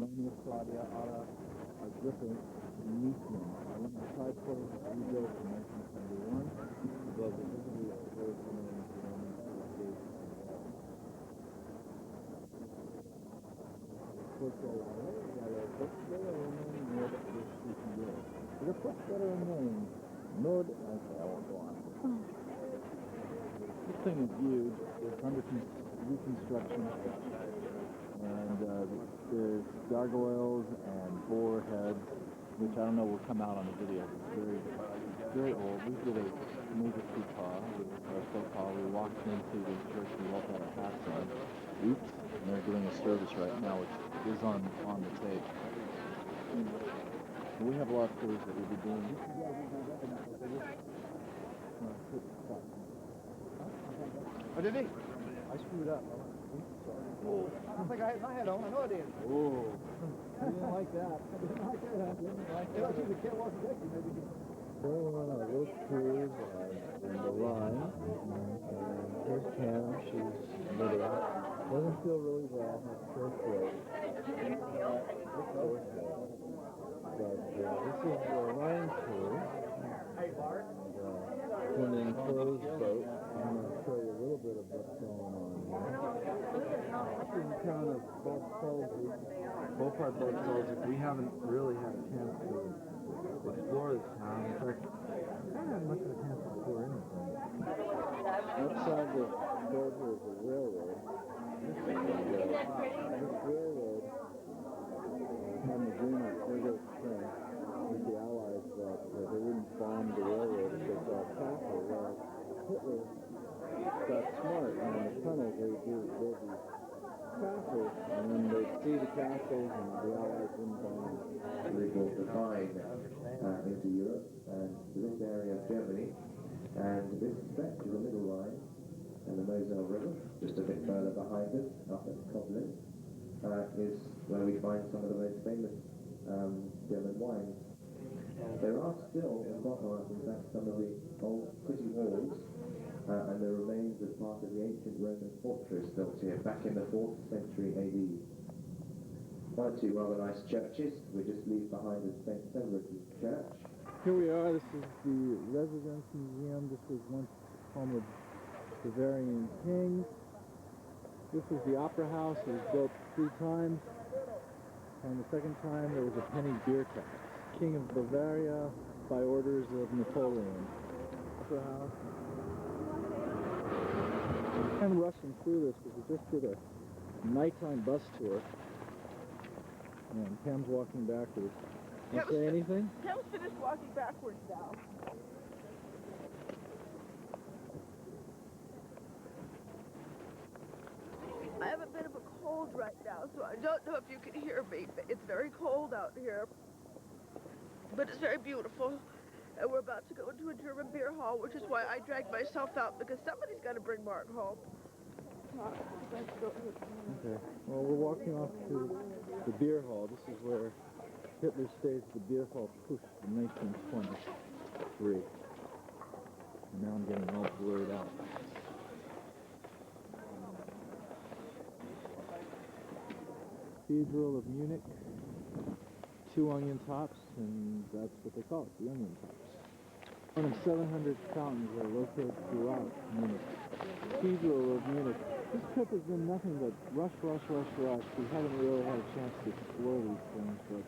Romania, Claudia, Ada, Agrippa, Nician. When the triport was rebuilt in 1971, above the visibly exposed remains of the Roman congregation. Nord, okay, I won't go on. This thing is huge. It's under reconstruction. And there's gargoyles and boar heads, which I don't know will come out on the video. It's very old. We did a major coup so-called. We walked into the church and we walked out of halftime. Oops. And they're doing a service right now, which is on the tape. And we have a lot of tours that we'll be doing. Oh, did he? I screwed up. Oh, I think I had my head on. I know I did. Oh. I didn't like that. I didn't like that. If I see the cat walking back, maybe you So we're on a road cruise on the line. And here's Pam. She's video. Doesn't feel really well. Has sore throat. But this is the line tour. It's an enclosed boat. I'm going to show you a little bit of what's going on here. This is the town of Beauport, Belzig. We haven't really had a chance to explore this town. In fact, I haven't had much of a chance to explore anything. Outside the road here is a railroad. This railroad on the green at Ergo Spring with the Allies that they wouldn't bomb the railroad if they saw a castle. Well, Hitler got smart, and in the tunnels they would build these castles, and then they'd see the castles and the Allies wouldn't bomb them. They brought the vine into Europe and to this area of Germany, and this stretch of the Middle Rhine and the Moselle River, just a bit further behind us, up at Koblenz, is where we find some of the most famous German wines. There are still in Botmark, in fact, some of the old city walls and the remains of part of the ancient Roman fortress built here back in the 4th century AD. One or two rather nice churches. We just leave behind us St. Severus' Church. Here we are. This is the Residence Museum. This was once home of Bavarian kings. This is the Opera House. It was built 3 times. On the second time, there was a penny beer tax. King of Bavaria by orders of Napoleon. Opera House. I'm rushing through this because we just did a nighttime bus tour. And Pam's walking backwards. You say anything? Pam's finished walking backwards now. I have a bit of a cold right now, so I don't know if you can hear me. It's very cold out here, but it's very beautiful. And we're about to go into a German beer hall, which is why I dragged myself out, because somebody's got to bring Mark home. Okay. Well, we're walking off to the beer hall. This is where Hitler staged the beer hall push in 1923. And now I'm getting all blurred out. Cathedral of Munich. 2 onion tops, and that's what they call it, the onion tops. One of 700 fountains are located throughout Munich. Cathedral of Munich. This trip has been nothing but rush, rush, rush, rush. We haven't really had a chance to explore these things, but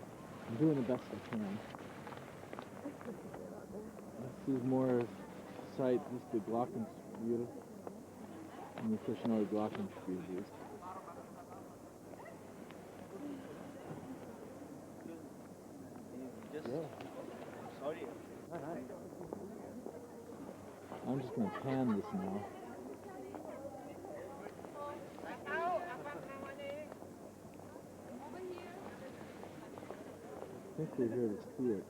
I'm doing the best I can. This is more site, this is the Glockenspiel, and the Fischner Glockenspiel is. Yeah. Sorry. I'm just going to pan this now. I think we're here to see it.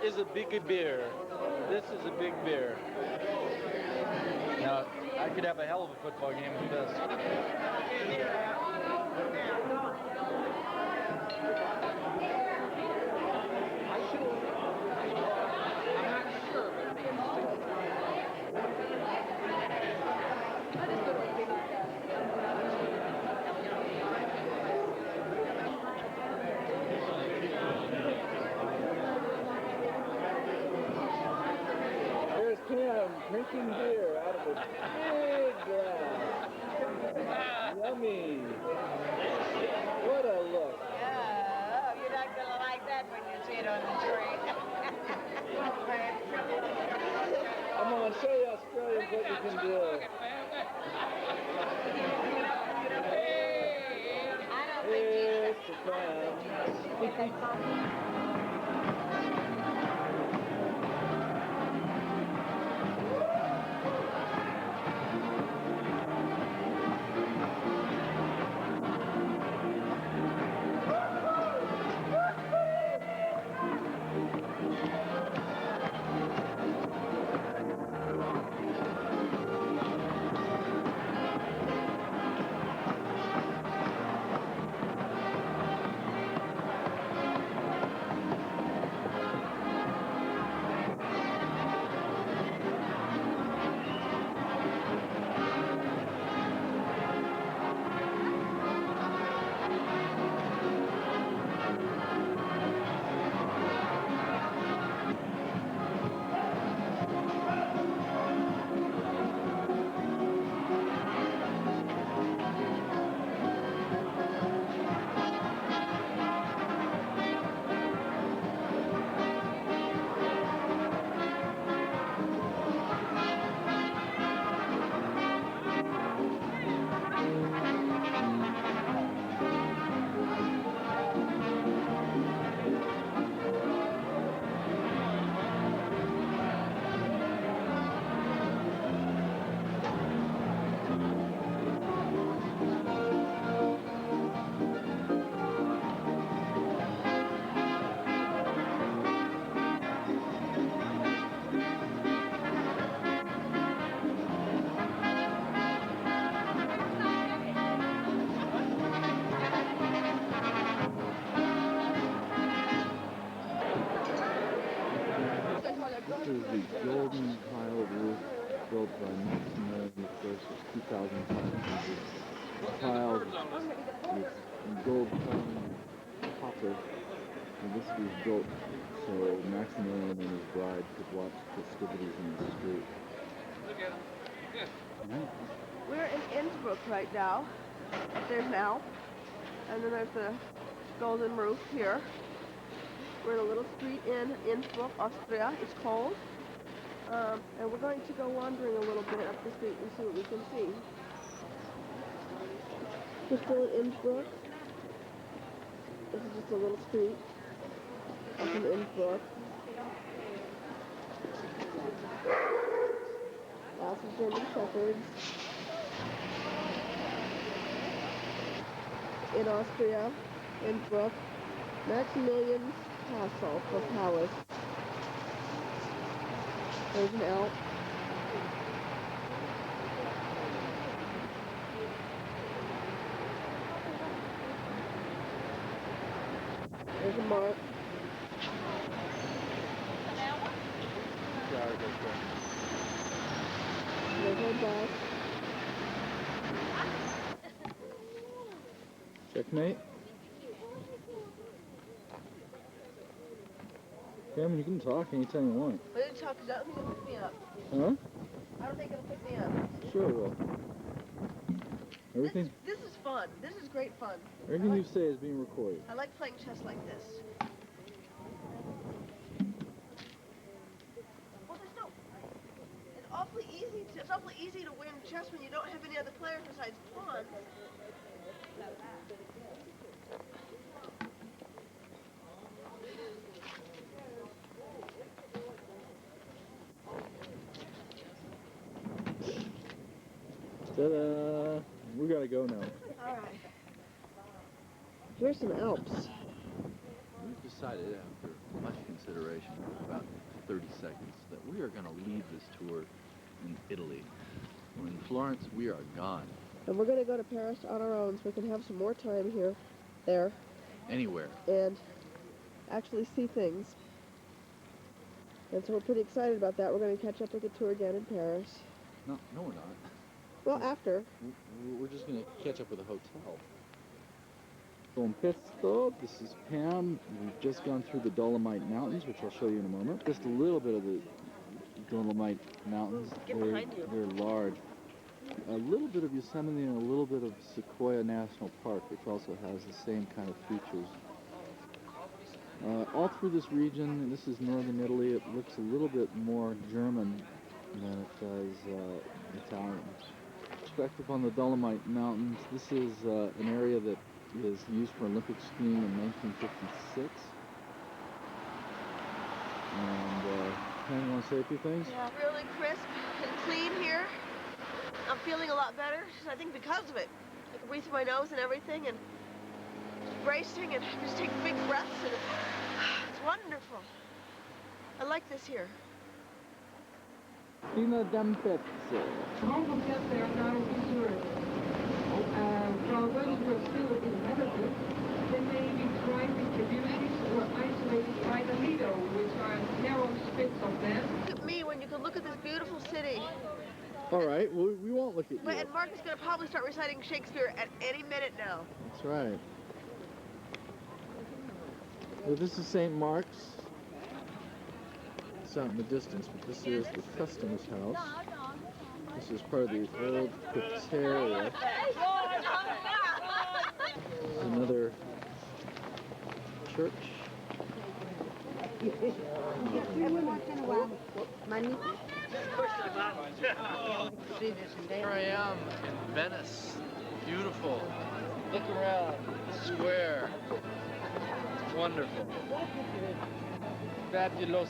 is a big beer. This is a big beer. Now, I could have a hell of a football game with this. There's Cam drinking beer out of a big glass. Yummy. What a look. Oh, you're not gonna like that when you see it on the train. Come on, show the Australians what you can do. Here's the Cam. This is the golden tile roof built by Maximilian I, 2,500 tiles with gold coloring copper. And this was built so Maximilian and his bride could watch festivities in the street. We're in Innsbruck right now. There's an Alp, and then there's the golden roof here. We're in a little street in Innsbruck, Austria. It's cold. And we're going to go wandering a little bit up the street and see what we can see. We're still in Innsbruck. This is just a little street up in Innsbruck. Lots of German shepherds. In Austria, Innsbruck, Maximilian's castle or palace. There's an Alp. There's a mark. There's our bus. Checkmate. Cameron, you can talk anytime you want. But it's tough because I don't think it'll pick me up. Huh? I don't think it'll pick me up. Sure it will. Everything, This is fun. This is great fun. everything you say is being recorded. I like playing chess like this. Well, it's awfully easy. It's awfully easy to win chess when you don't have any other players besides pawns. Ta-da! We gotta go now. All right. Here's some Alps. We've decided after much consideration, about 30 seconds, that we are going to leave this tour in Italy. We're in Florence, we are gone. And we're going to go to Paris on our own so we can have some more time here, there, Anywhere. and actually see things. And so we're pretty excited about that. We're going to catch up with the tour again in Paris. No, we're not. Well, after. We're just going to catch up with a hotel. Buon Pesto, this is Pam. We've just gone through the Dolomite Mountains, which I'll show you in a moment. Just a little bit of the Dolomite Mountains. They're large. A little bit of Yosemite and a little bit of Sequoia National Park, which also has the same kind of features. All through this region, and this is northern Italy, it looks a little bit more German than it does Italian. Perspective on the Dolomite Mountains, this is an area that is used for Olympic skiing in 1956. And Pam, you want to say a few things? Yeah, really crisp and clean here. I'm feeling a lot better, I think because of it. I can breathe through my nose and everything, and bracing, and just take big breaths, and it's wonderful. I like this here. Tina Dampezzo. Hongkong just there are now reserved. From those who are still inhabited, they may be prime distributions or isolated by the Lido, which are narrow spits of land. Look at me when you can look at this beautiful city. All right, well, we won't look at you. But, and Mark is going to probably start reciting Shakespeare at any minute now. That's right. Well, this is St. Mark's. It's out in the distance, but this is the customer's house. This is part of the old cafeteria. Another church. Here I am in Venice. Beautiful. Look around. Square. It's wonderful. Fabuloso.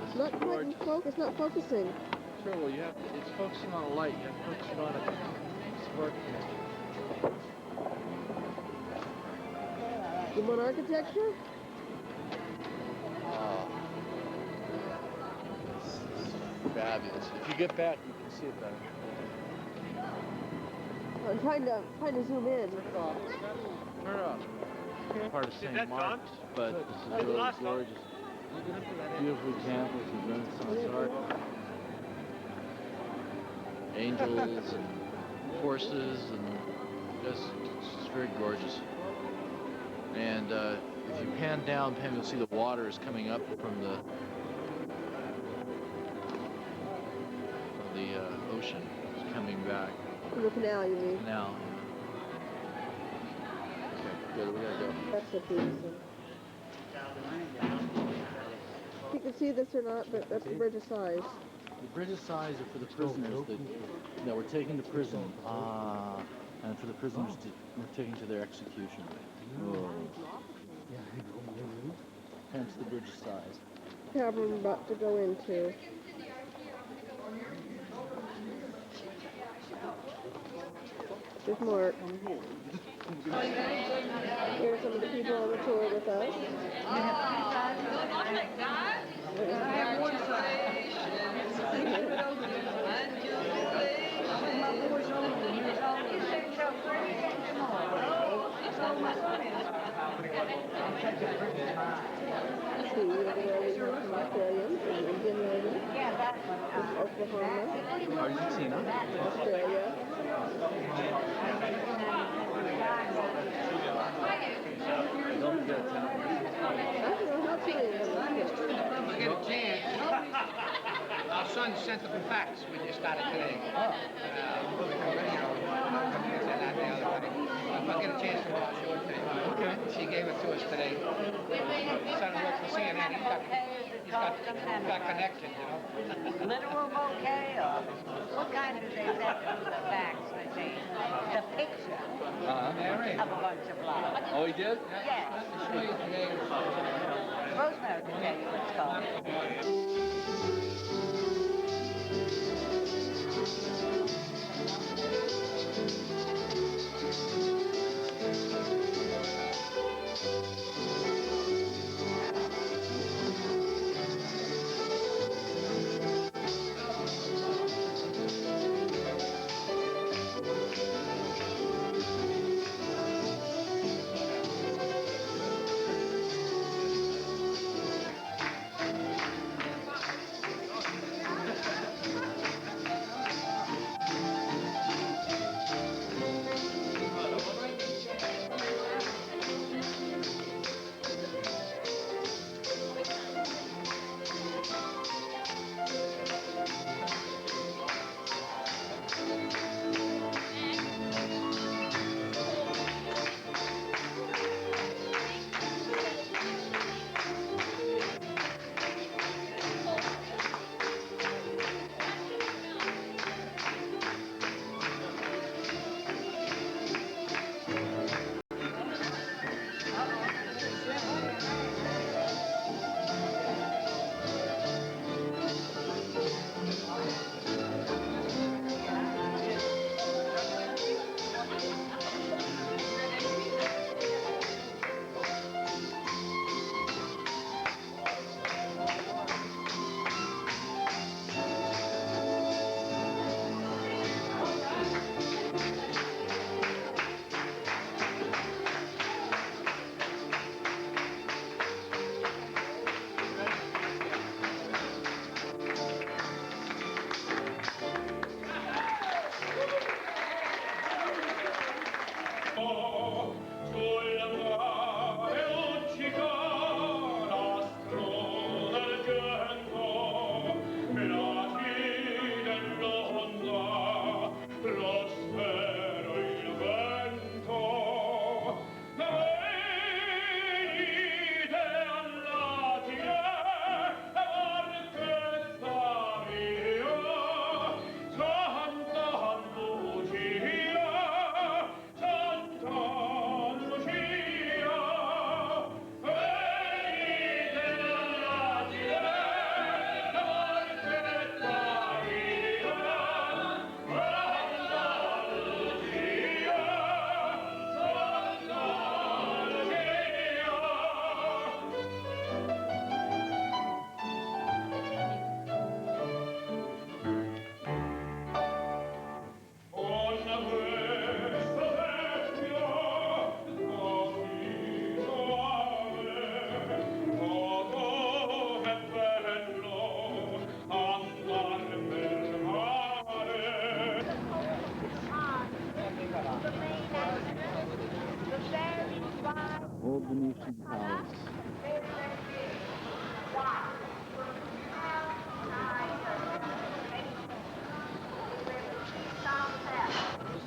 It's not quite in focus, it's not focusing. Sure, well, it's focusing on a light. You have to focus it on a spark connector. You want architecture? Oh. This is fabulous. If you get back, you can see it better. I'm trying to zoom in. Turn it off. Part of St. Mark's, but this is really gorgeous. Beautiful examples of Renaissance art. Angels and horses, and it's very gorgeous. And if you pan down, Pam, you'll see the water is coming up from the ocean. It's coming back. From the canal, you mean? Now. Okay, good. We gotta go. That's a piece. You can see this or not, but that's the Bridge of Sighs. The Bridge of Sighs are for the prisoners that were taken to prison. And for the prisoners that were taken to their execution. Oh. Hence the Bridge of Sighs. Cavern I'm about to go into. There's Mark. Here are some of the people on the tour with us. See, over there we have some Australians, an Indian lady. This is Oklahoma. Argentina. Australia. Don't forget to I don't know how to Get a chance. Our son sent us the facts we just started today. If I get a chance to watch it today. Okay. She gave it to us today. Son works for CNN. He's got connections, you know. Literal bouquet or what kind do they send to the fax machine? The picture of a bunch of flowers. Oh, he did? Yes. I'll show you today. Rosemary can tell you what it's called.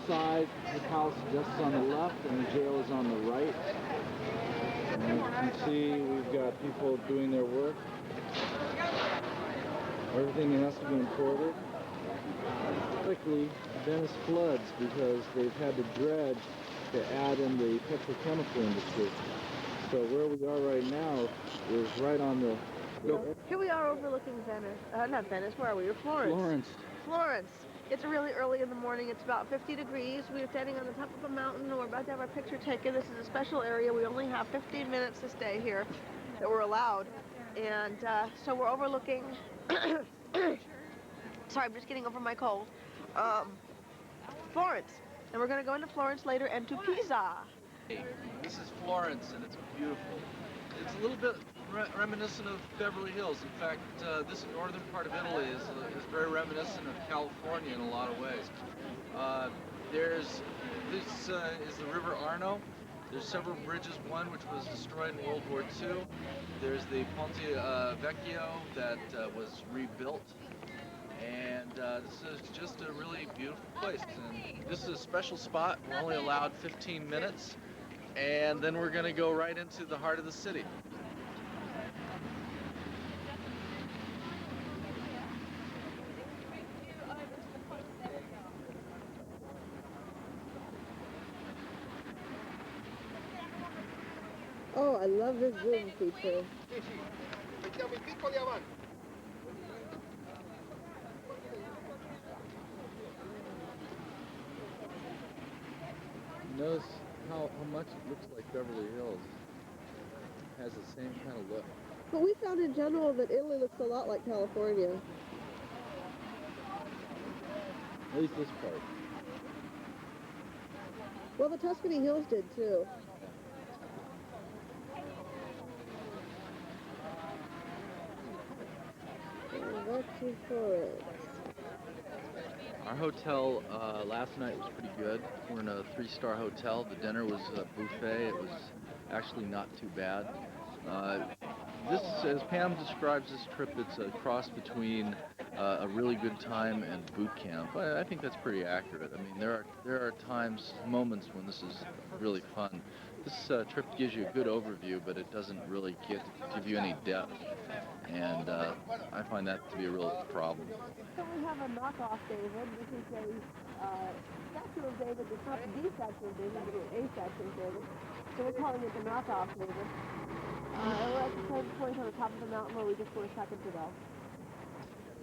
side, his house just on the left, and the jail is on the right. And you can see we've got people doing their work. Everything has to be imported. Quickly, Venice floods because they've had to dredge to add in the petrochemical industry. So where we are right now is right on the Here we are overlooking Venice. Not Venice, where are we? Florence. Florence. It's really early in the morning. It's about 50 degrees. We're standing on the top of a mountain and we're about to have our picture taken. This is a special area. We only have 15 minutes to stay here that we're allowed. And so we're overlooking... Sorry, I'm just getting over my cold. Florence. And we're going to go into Florence later and to Pisa. This is Florence, and it's beautiful. It's a little bit reminiscent of Beverly Hills. In fact, this northern part of Italy is very reminiscent of California in a lot of ways. This is the River Arno. There's several bridges, one which was destroyed in World War II. There's the Ponte Vecchio that was rebuilt. And this is just a really beautiful place. And this is a special spot. We're only allowed 15 minutes. And then we're going to go right into the heart of the city. Oh, I love this zoom feature. Notice how much it looks like Beverly Hills. It has the same kind of look. But we found in general that Italy looks a lot like California. At least this part. Well, the Tuscany Hills did too. Back to Florence. Our hotel last night was pretty good. We're in a 3-star hotel. The dinner was a buffet. It was actually not too bad. This, as Pam describes this trip, it's a cross between a really good time and boot camp. I think that's pretty accurate. I mean, there are times, moments when this is really fun. This trip gives you a good overview, but it doesn't really give you any depth. And I find that to be a real problem. So we have a knockoff David. This is a statue of David. It's not the statue of David, but a statue of David. So we're calling it the knockoff David. And we're at the same point on the top of the mountain where we just were a second ago.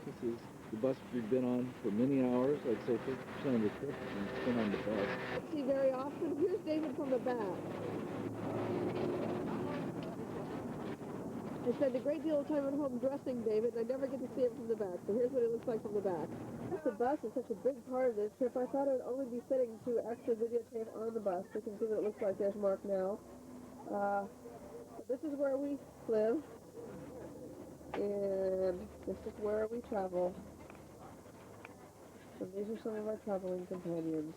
This is the bus we've been on for many hours. I'd say 50% of the trip has been on the bus. See very often. Here's David from the back. I spend a great deal of time at home dressing David, and I never get to see him from the back. So here's what it looks like from the back. The bus is such a big part of this trip. I thought it would only be fitting to actually videotape on the bus. You can see what it looks like. There's Mark now. This is where we live, and this is where we travel. So these are some of our traveling companions.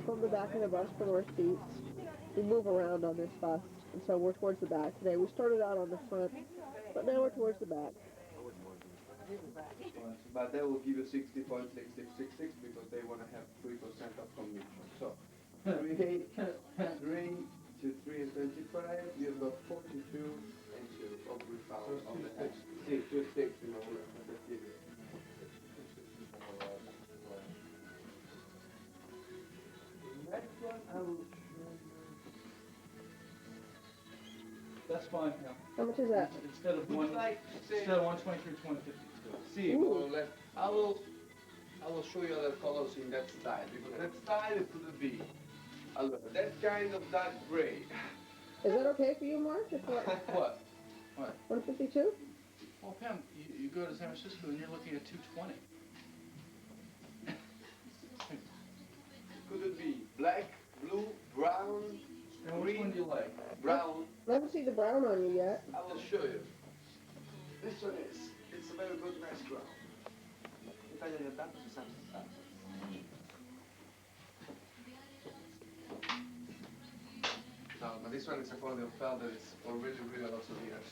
From the back of the bus for our seats. We move around on this bus, and so we're towards the back today. We started out on the front, but now we're towards the back. But they will give you 60.6666 because they want to have 3% of commission. So 3 to 3 and 25, you've got 42 inches of refund on the head. 6 to 6, you know, let's give you. Next one, I will show you. That's fine, yeah. How much is that? Instead of Looks like, say, 123, it's 152. see, more or less. I will show you other colors in that style because that style is to the V. Allora, that kind of dark gray. Is that okay for you, Mark? What? 152? Well, Pam, you go to San Francisco and you're looking at 220. Could it be black, blue, brown, And which one do you like? brown? I haven't seen the brown on you yet. I will show you. This one is. It's a very good nice brown. No, but this one is a quality of felt that is for really, really lots of years.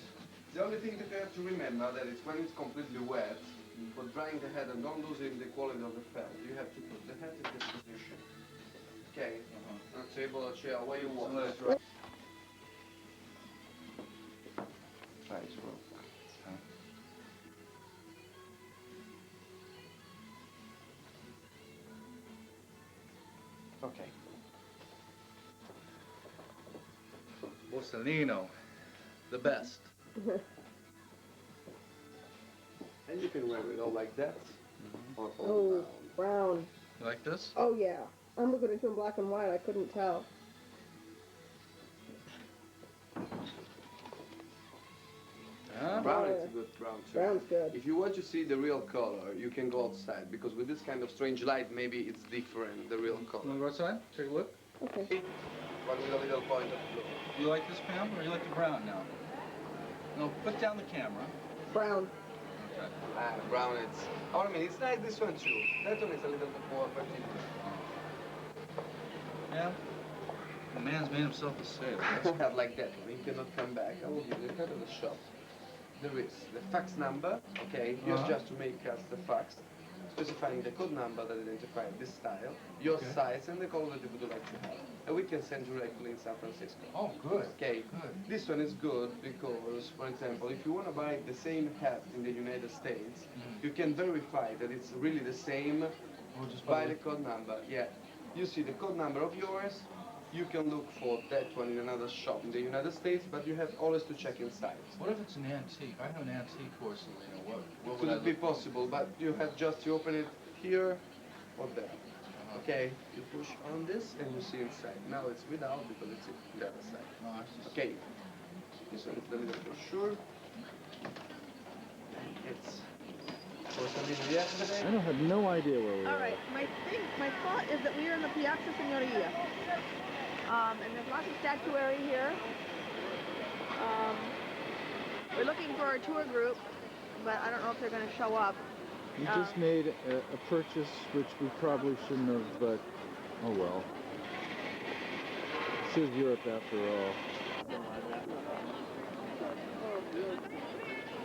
The only thing that you have to remember that is when it's completely wet, for drying the head and don't losing the quality of the felt, you have to put the head in this position. Okay? On a table or chair, where you want. Right, so. Okay. Borsellino, the best. And you can wear it all like that. Or all Oh, down. brown. You like this? Oh, yeah. I'm looking at you in black and white. I couldn't tell. Huh? Brown Oh, is yeah. a good brown too. Brown's good. If you want to see the real color, you can go outside because with this kind of strange light, maybe it's different, the real You color. wanna go outside? Take a look. Okay. But with a little point of blue. You like this, Pam, or you like the brown now? No, put down the camera. Brown. Okay. Brown, it's like this one too. That one is a little bit more particular. Yeah. The man's made himself a sale. Have like that one. You cannot come back. I will give you the card of the shop. There is the fax number. Okay, use just to make us the fax, specifying the code number that identifies this style, your size, and the color that you would like to have. And we can send directly in San Francisco. Oh, good. Okay, Good. this one is good because, for example, if you want to buy the same hat in the United States, you can verify that it's really the same We'll just by the code number. Yeah, you see the code number of yours. You can look for that one in another shop in the United States, but you have always to check inside. What if it's an antique? I have an antique Borsellino. What Could would I it be look for? possible? But you have just to open it here or there. Okay, you push on this and you see inside. Now it's without because it's in the other side. No, it's just... Okay, this one is the little brochure. It's Borsellino yesterday. I don't have no idea where we All are. right. My thought is that we are in the Piazza Signoria. And there's lots of statuary here. We're looking for a tour group, but I don't know if they're going to show up. We just made a purchase which we probably shouldn't have, but oh well. This is Europe after all.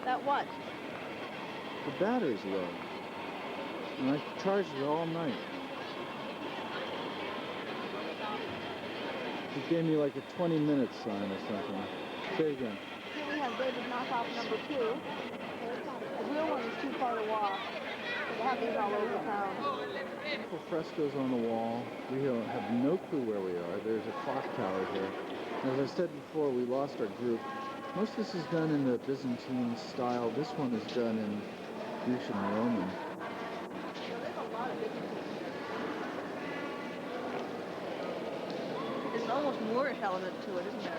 That what? The battery's low. And I charged it all night. It gave me like a 20-minute sign or something. Say it again. Here we have David knockoff number 2. The real one is too far to walk. They have these all over town. Beautiful frescoes on the wall. We have no clue where we are. There's a clock tower here. As I said before, we lost our group. Most of this is done in the Byzantine style. This one is done in Grecian Roman. There's an almost Moorish element to it, isn't there?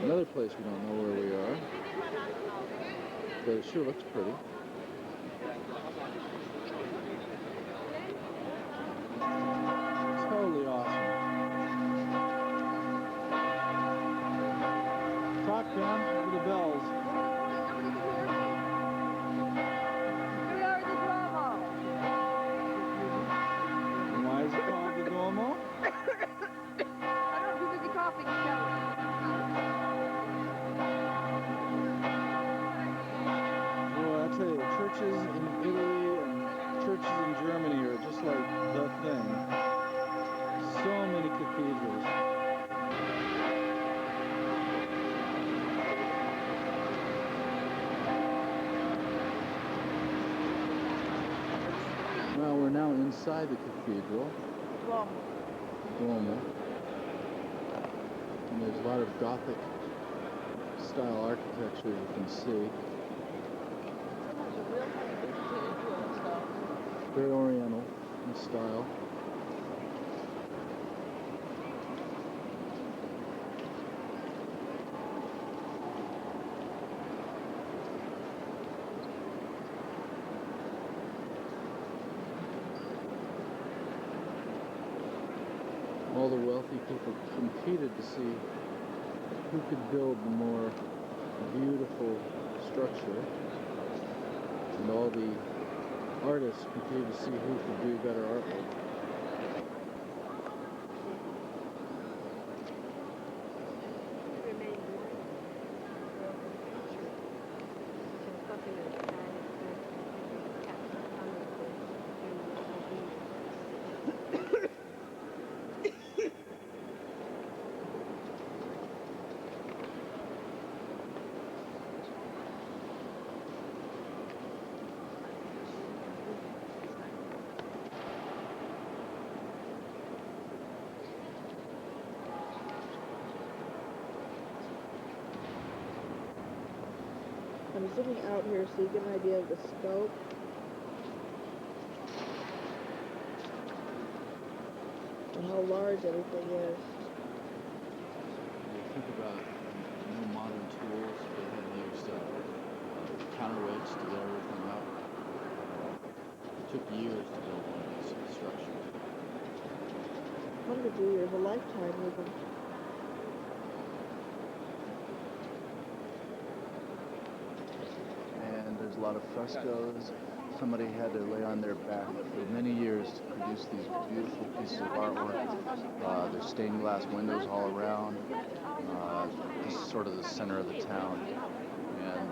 Another place we don't know where we are, but it sure looks pretty. Totally awesome. Talk, Pam, for the bells. Here we are at the Duomo. And why is it called the Duomo? I'm too busy coughing to tell you. Well, I tell you, churches in Italy and churches in Germany are just like the thing. So many cathedrals. Well, we're now inside the cathedral, Duomo. Duomo. And there's a lot of Gothic style architecture you can see. Very oriental in style. All the wealthy people competed to see who could build the more beautiful structure, and all the artists competed to see who could do better artwork. I'm zooming out here so you get an idea of the scope. And how large everything is. You think about no modern tools, they had used counterweights to get everything up. It took years to build one of these structures. What did it do? Years, a lifetime even. And there's a lot of frescoes. Somebody had to lay on their back for many years to produce these beautiful pieces of artwork. There's stained glass windows all around. This is sort of the center of the town. And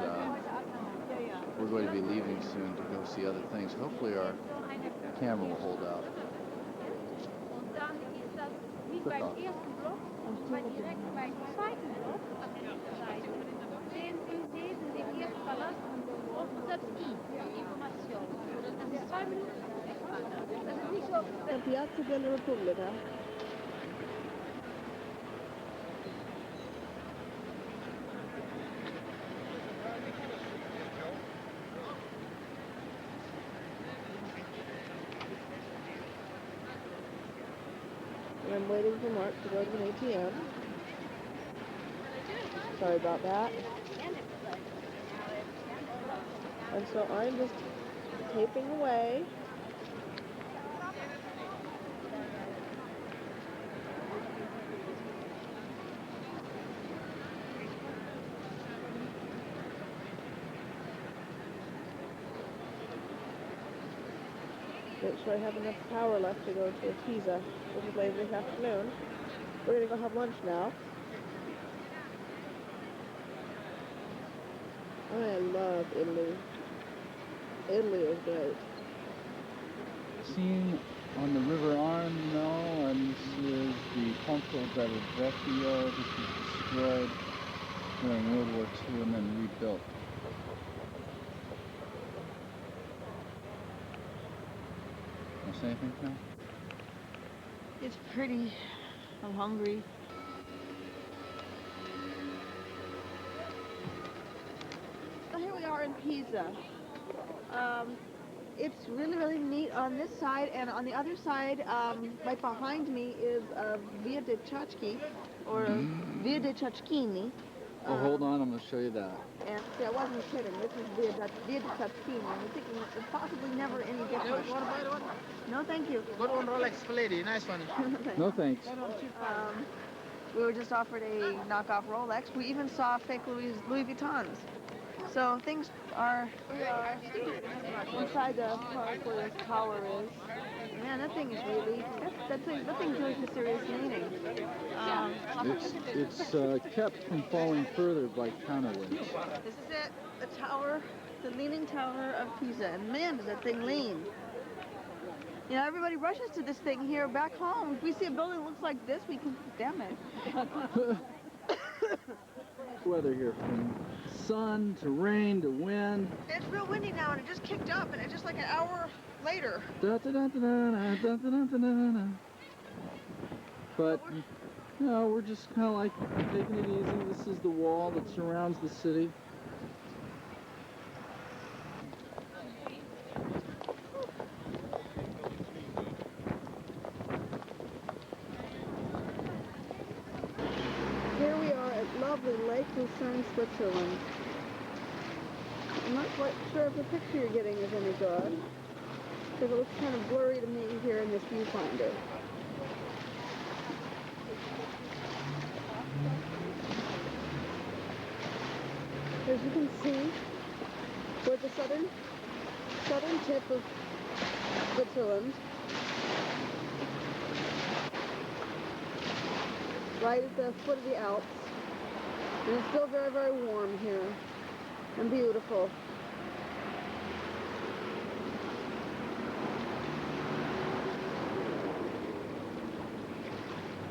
we're going to be leaving soon to go see other things. Hopefully our camera will hold out. Und dann ist das nicht beim ersten Block, sondern direkt beim zweiten Block auf der rechten Seite. Sehen Sie neben dem ersten Palast das I, Information. Das ist 2 Minuten. Das ist nicht so. La Piazza della Repubblica. And I'm waiting for Mark to go to an ATM. Sorry about that. And so I'm just taping away. Make sure I have enough power left to go to Pisa, which is later this afternoon. We're gonna go have lunch now. I love Italy. Italy is great. Seen on the River Arno, and this is the Ponte del Vecchio. This was destroyed during World War II and then rebuilt. Want to say anything, Cal? It's pretty. I'm hungry. So here we are in Pisa. It's really, really neat on this side, and on the other side, right behind me, is Via de Chachki, or Via de Chachkini. Oh, hold on, I'm going to show you that. And see, I wasn't kidding. This is Via de Chachkini. I'm thinking it's possibly never any different. You want to buy the one? No, thank you. Good one, Rolex for lady. Nice one. No thanks. We were just offered a knockoff Rolex. We even saw fake Louis Vuittons. So things are inside the park where this tower is. Man, that thing is really, that thing's really a serious meaning. It's kept from falling further by counterweights. This is it, the tower, the leaning tower of Pisa. And man, does that thing lean. You know, everybody rushes to this thing here back home. If we see a building that looks like this, we can, damn it. Weather here from sun to rain to wind. It's real windy now, and it just kicked up, and it's just like an hour later. But, you know, we're just kind of like taking it easy. This is the wall that surrounds the city. Here we are at lovely Lake Lucerne, Switzerland. I'm not quite sure if the picture you're getting is any good, because it looks kind of blurry to me here in this viewfinder. As you can see, we're at the southern tip of Switzerland. Right at the foot of the Alps. And it's still very, very warm here. And beautiful.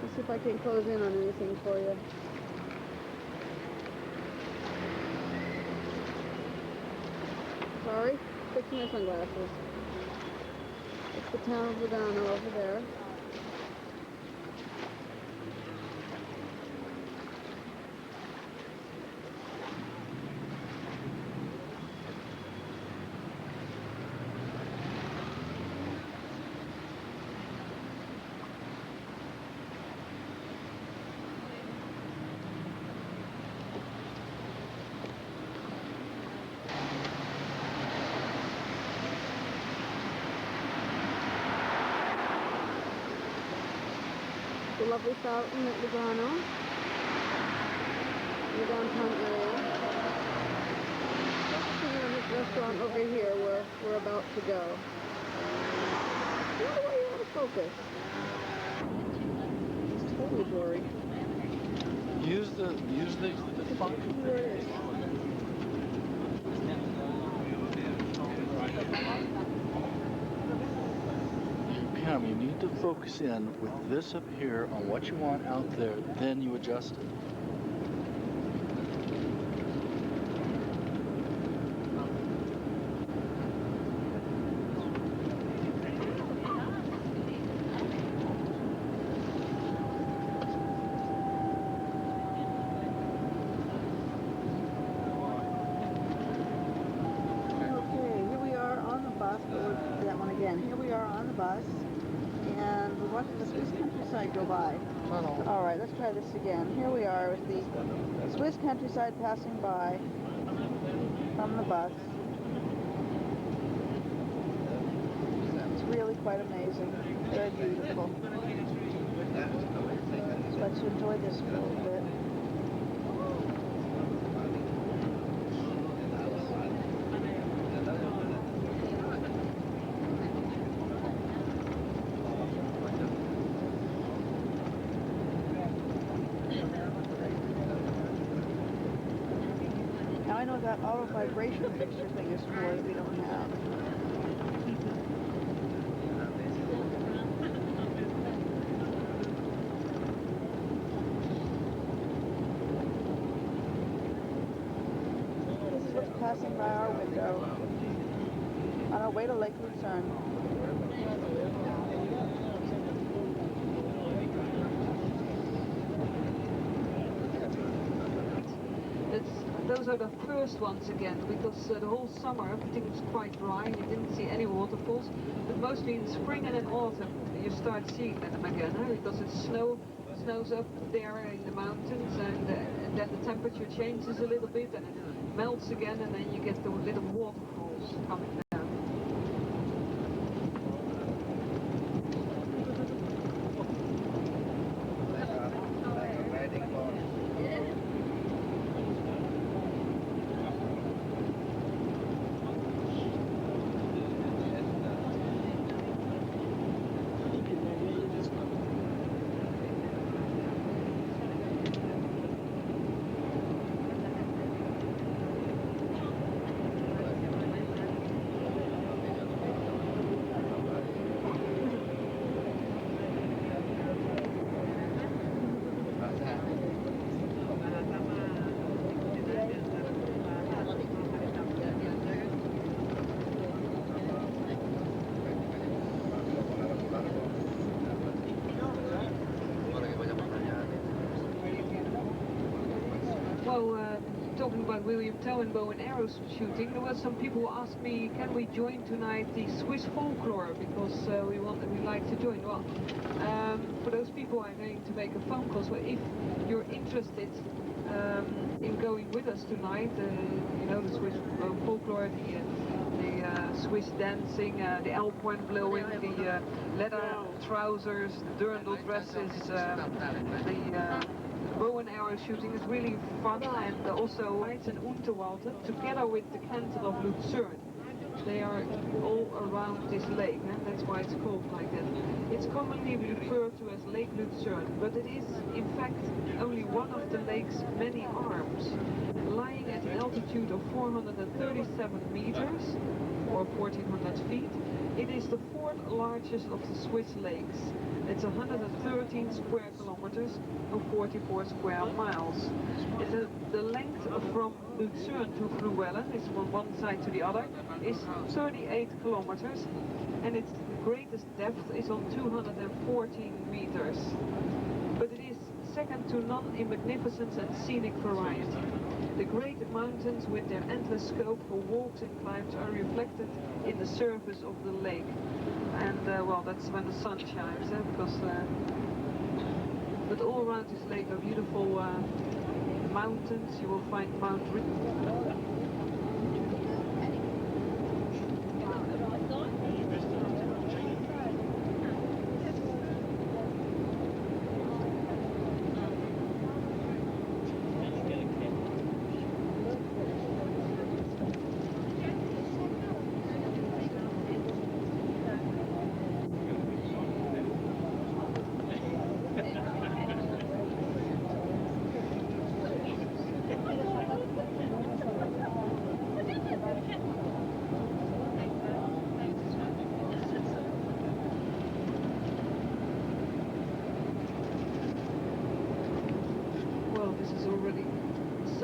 Let's see if I can close in on anything for you. Sorry, fixing my sunglasses. It's the town of Lugano over there. lovely fountain at Lugano, in the downtown area. And then this restaurant over here where we're about to go. Why do you want to focus? It's totally blurry. Use the font. Where it is. Pam, you need to focus in with this up here on what you want out there, then you adjust it. Okay, here we are on the bus. We'll do that one again. Here we are on the bus, and we're watching the Swiss countryside go by. All right, let's try this again. Here we are with the Swiss countryside passing by from the bus. It's really quite amazing. Very beautiful. So let's enjoy this for a little bit. Now I know that auto vibration fixture thing is for that we don't have. This is what's passing by our window on our way to Lake Lucerne. Those are the first ones again, because the whole summer everything was quite dry and you didn't see any waterfalls. But mostly in spring and in autumn you start seeing them again, because it snows up there in the mountains, and then the temperature changes a little bit and it melts again, and then you get the little waterfalls coming down. Talking about William Tell and bow and arrow shooting, there were some people who asked me, can we join tonight the Swiss folklore, because we like to join. Well, for those people I'm going to make a phone call, so if you're interested in going with us tonight, you know, the Swiss folklore, the Swiss dancing, the alphorn blowing, the leather trousers, the dirndl dresses, the bow and arrow shooting is really fun, and also Heights and Unterwalden, together with the canton of Lucerne. They are all around this lake, and that's why it's called like that. It's commonly referred to as Lake Lucerne, but it is in fact only one of the lake's many arms. Lying at an altitude of 437 meters, or 1400 feet, it is the fourth largest of the Swiss lakes. It's 113 square kilometers or 44 square miles. The length from Lucerne to Gruellen, is from one side to the other, is 38 kilometers, and its greatest depth is on 214 meters. But it is second to none in magnificence and scenic variety. The great mountains with their endless scope for walks and climbs are reflected in the surface of the lake. And well, that's when the sun shines, because but all around this lake are beautiful mountains. You will find Mount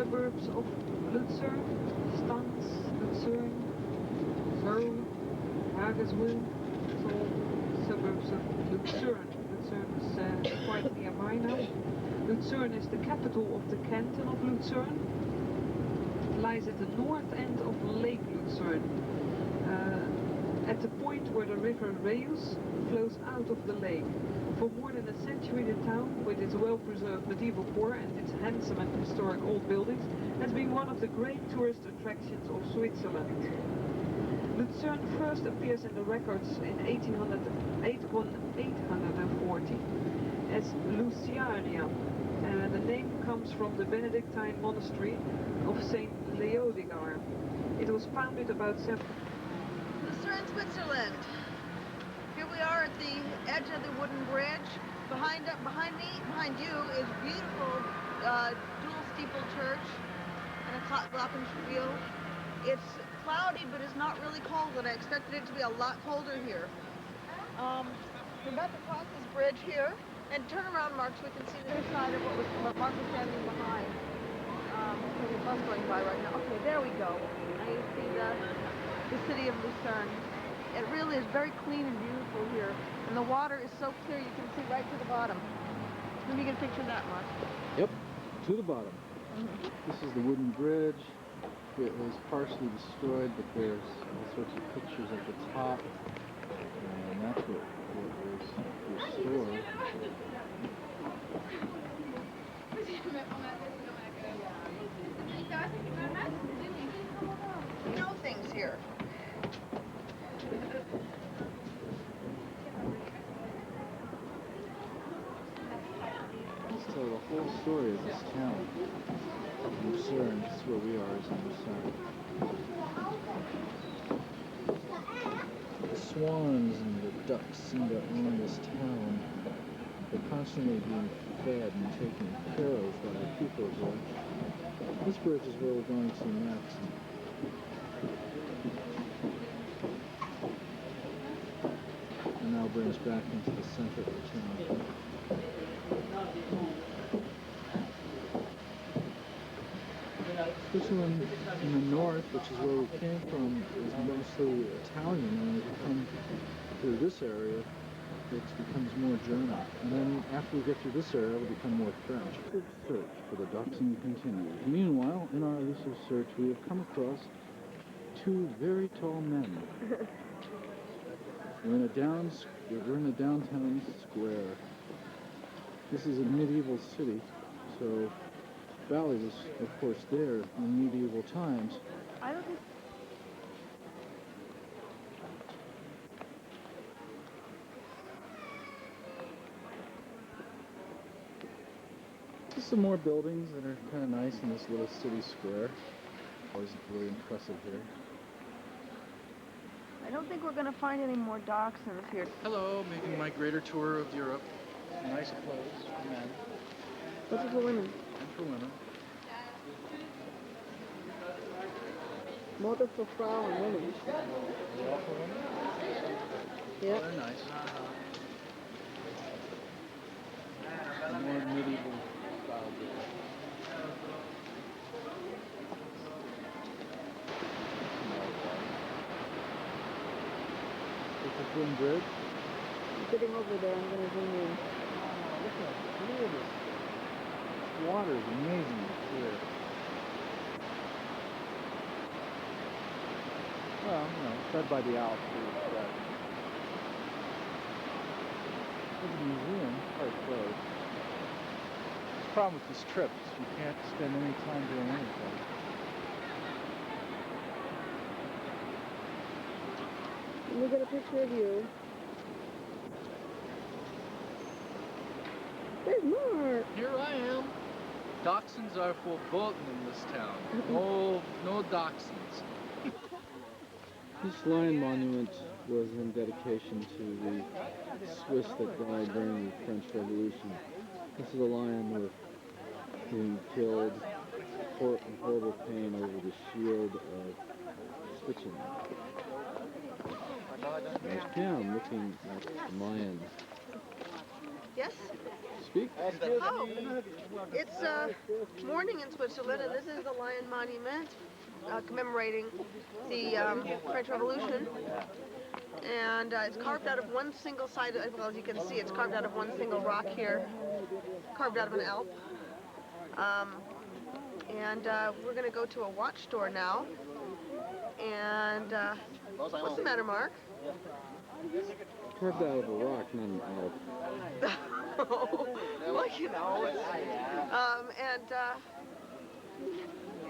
suburbs of Lucerne, Stans, Lucerne, Zoe, Hagerswil, it's all suburbs of Lucerne. Lucerne is quite nearby now. Lucerne is the capital of the canton of Lucerne. It lies at the north end of Lake Lucerne, at the point where the river Reus flows out of the lake. For more than a century, the town, with its well-preserved medieval core and its handsome and historic old buildings, has been one of the great tourist attractions of Switzerland. Lucerne first appears in the records in 840 as Luciania. The name comes from the Benedictine monastery of St. Leodegar. It was founded about Lucerne, Switzerland. Here we are at the edge of the wooden bridge. Behind you is beautiful dual steeple church and a glockenspiel. It's cloudy, but it's not really cold, and I expected it to be a lot colder here. We're about to cross this bridge here, and turn around, Mark, so we can see the other side of what Mark was standing behind. There's a bus going by right now. Okay, there we go. Now you see the city of Lucerne. It really is very clean and beautiful here, and the water is so clear you can see right to the bottom. Maybe you can picture that, Mark. Yep, to the bottom. This is the wooden bridge. It was partially destroyed, but there's all sorts of pictures at the top, and that's what was restored. You know things here. Let's tell the whole story of this town. Lucerne, this is where we are, is in Lucerne. The swans and the ducks seem to own this town. They're constantly being fed and taken care of by the people here. This bridge is where we're going to next. And now bring us back into the center of the town. Switzerland in the north, which is where we came from, is mostly Italian, and as we come through this area, it becomes more German. And then after we get through this area, it'll become more French. Good search for the Dachshund continues. Meanwhile, in our elusive search, we have come across two very tall men. We're in a downtown square. This is a medieval city, so Valley was, of course, there in medieval times. I don't think. Just some more buildings that are kind of nice in this little city square. Always really impressive here. I don't think we're going to find any more dachshunds here. Hello, making my greater tour of Europe. Nice clothes for men What's it for women? and for women. Mother for Frau and women. They're all for women? Yep. Oh, they're nice. More medieval style buildings. It's a twin bridge. Sitting over there, I'm going to zoom in. Look how clear this water is amazingly clear. Well, you know, fed by the Alps. Look at the museum, quite close. The problem with this trip is you can't spend any time doing anything. Let me get a picture of you. There's Mark. Here I am. Dachshunds are verboten in this town. No dachshunds. This lion monument was in dedication to the Swiss that died during the French Revolution. This is a lion with being killed in horrible pain over the shield of Switzerland. There's Pam looking at the lion. Yes? speak? Oh, it's morning in Switzerland, and this is the Lion Monument commemorating the French Revolution. And it's carved out of one single side, well, as you can see, it's carved out of one single rock here, carved out of an Alp. And we're going to go to a watch store now. And what's the matter, Mark? Carved out of a rock, not an Alp. Well, you know.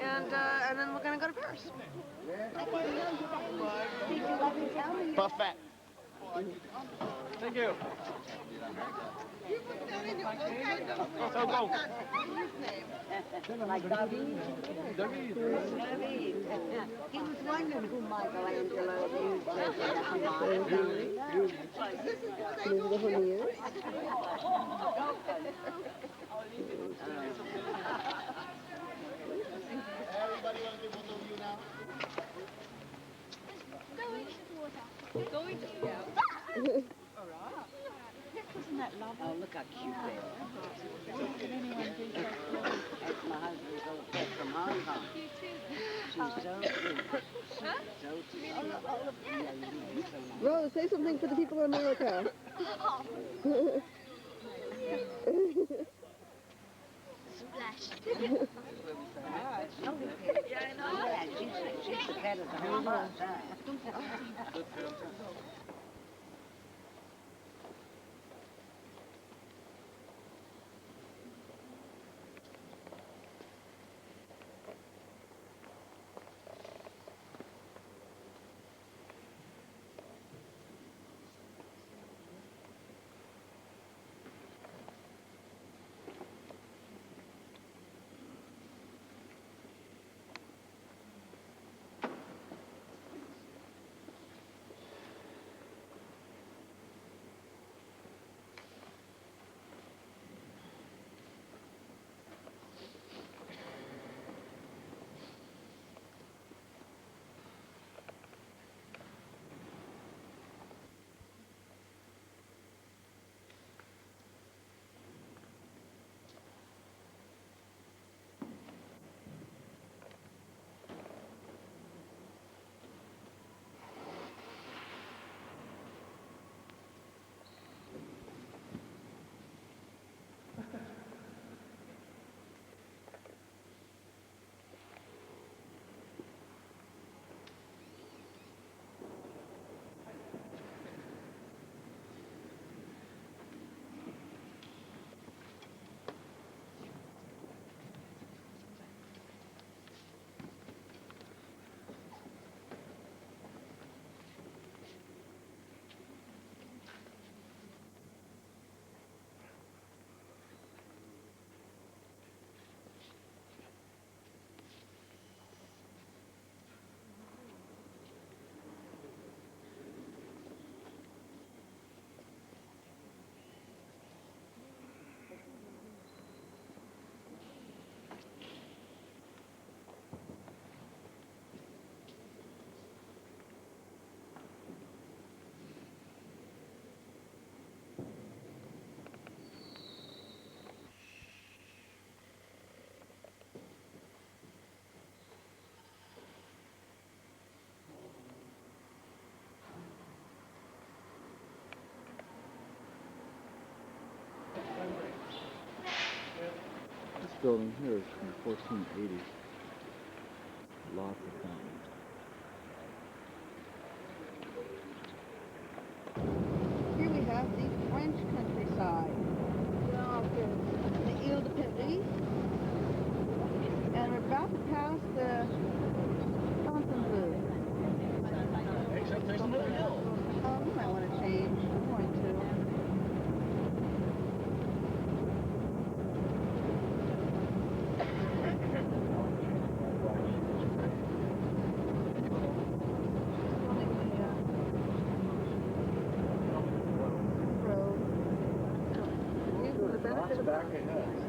And then we're going to go to Paris. Perfect. Thank you. So go. Like David? David. He was wondering who Michelangelo used as Everybody want to give one of you now? Going to go. Isn't that lovely? Oh, look how cute they are. That's my husband's old pet from Hong Kong. She's so sweet. So sweet. Rose, say something for the people in America. Splash. Yeah, she's the pet of the whole lot. This building here is from the 1480s. Lots of fountains. Here we have the French countryside. The Ile de Paris. And we're about to pass the Fontainebleau. You might want to change. I'm going to. Back ahead.